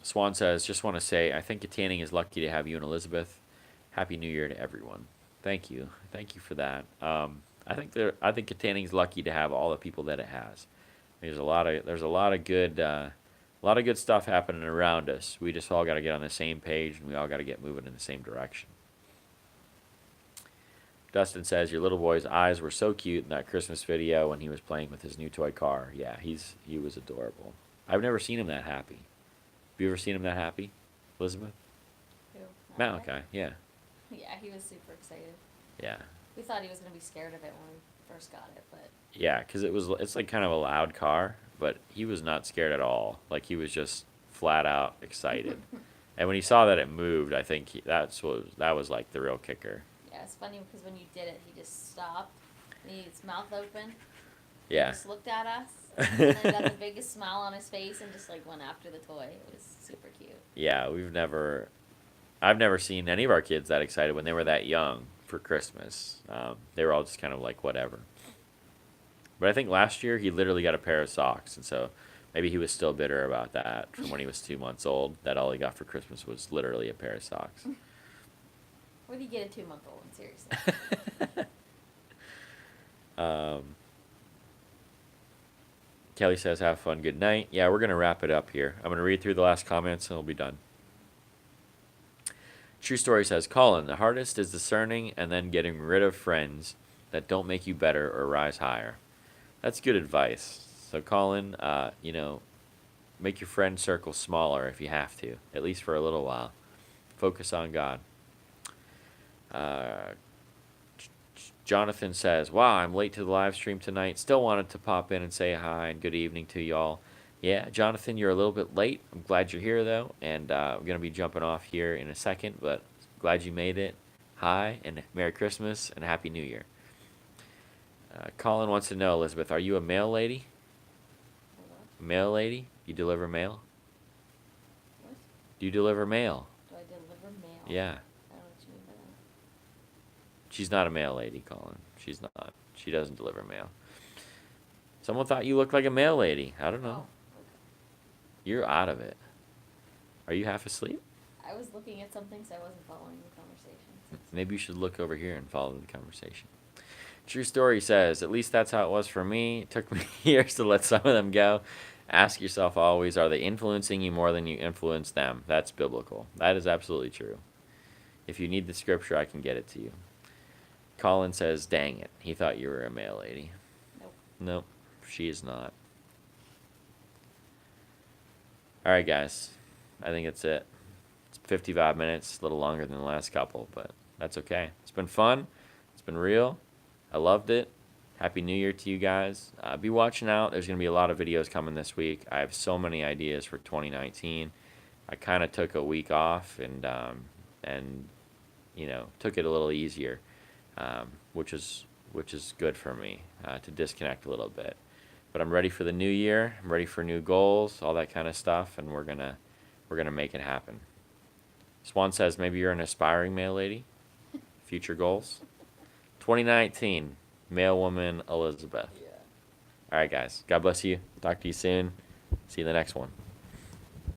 Swan says, "Just want to say, I think Kittanning is lucky to have you and Elizabeth. Happy New Year to everyone." Thank you. Thank you for that. I think Kittanning is lucky to have all the people that it has. There's a lot of good stuff happening around us. We just all got to get on the same page, and we all got to get moving in the same direction. Dustin says, "Your little boy's eyes were so cute in that Christmas video when he was playing with his new toy car." Yeah, he was adorable. I've never seen him that happy. Have you ever seen him that happy, Elizabeth? Who? Malachi, yeah. Yeah, he was super excited. Yeah. We thought he was gonna be scared of it when we first got it, but Yeah, because it's like kind of a loud car, but he was not scared at all. Like he was just flat out excited. And when he saw that it moved, I think that was like the real kicker. yeah, it's funny because when you did it, he just stopped. And he had his mouth open. Yeah. He just looked at us, and then got the biggest smile on his face, and just like went after the toy. It was super cute. Yeah, I've never seen any of our kids that excited when they were that young for Christmas. They were all just kind of like whatever. But I think last year he literally got a pair of socks, and so maybe he was still bitter about that from when he was 2 months old, that all he got for Christmas was literally a pair of socks. What do you get a 2-month-old one, seriously? Kelly says, "Have fun, good night." Yeah, we're going to wrap it up here. I'm going to read through the last comments, and we'll be done. True Story says, "Colin, the hardest is discerning and then getting rid of friends that don't make you better or rise higher." That's good advice. So, Colin, make your friend circle smaller if you have to, at least for a little while. Focus on God. Jonathan says, "Wow, I'm late to the live stream tonight. Still wanted to pop in and say hi and good evening to y'all." Yeah, Jonathan, you're a little bit late. I'm glad you're here, though, and I'm going to be jumping off here in a second, but glad you made it. Hi, and Merry Christmas and Happy New Year. Colin wants to know, Elizabeth, are you a mail lady? Hold on. Mail lady? You deliver mail? What? Do you deliver mail? Do I deliver mail? Yeah. I don't know what you mean by that. She's not a mail lady, Colin. She's not. She doesn't deliver mail. Someone thought you looked like a mail lady. I don't know. Oh, okay. You're out of it. Are you half asleep? I was looking at something, so I wasn't following the conversation. Maybe you should look over here and follow the conversation. True Story says, at least that's how it was for me. It took me years to let some of them go. Ask yourself always, are they influencing you more than you influence them? That's biblical. That is absolutely true. If you need the scripture, I can get it to you. Colin says, dang it. He thought you were a mail lady. Nope. Nope, she is not. All right, guys. I think that's it. It's 55 minutes, a little longer than the last couple, but that's okay. It's been fun. It's been real. I loved it. Happy New Year to you guys. Be watching out. There's going to be a lot of videos coming this week. I have so many ideas for 2019. I kind of took a week off and took it a little easier, which is good for me to disconnect a little bit. But I'm ready for the new year. I'm ready for new goals, all that kind of stuff, and we're gonna make it happen. Swan says maybe you're an aspiring mail lady. Future goals. 2019, mail woman Elizabeth. Yeah. All right, guys. God bless you. Talk to you soon. See you in the next one.